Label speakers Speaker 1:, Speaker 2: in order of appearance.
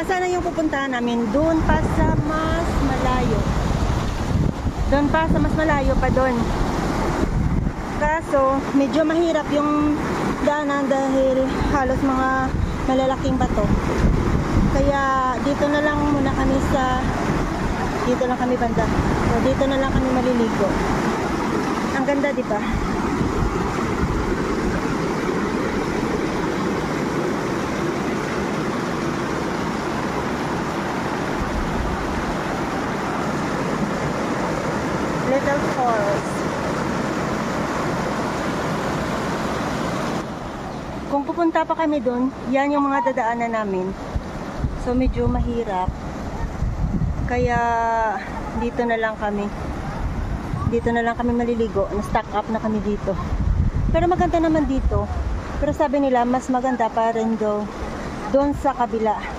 Speaker 1: Sana yung pupuntahan namin doon pa sa mas malayo. Doon pa sa mas malayo pa doon. Kaso medyo mahirap yung daanan dahil halos mga malalaking bato. Kaya dito na lang muna kami dito lang kami banda. So, dito na lang kami maliligo. Ang ganda, di ba? Little Falls. Kung pupunta pa kami doon, yan yung mga dadaanan namin. So medyo mahirap. Kaya dito na lang kami. Dito na lang kami maliligo. Na-stock up na kami dito. Pero maganda naman dito. Pero sabi nila mas maganda pa rin doon sa kabila.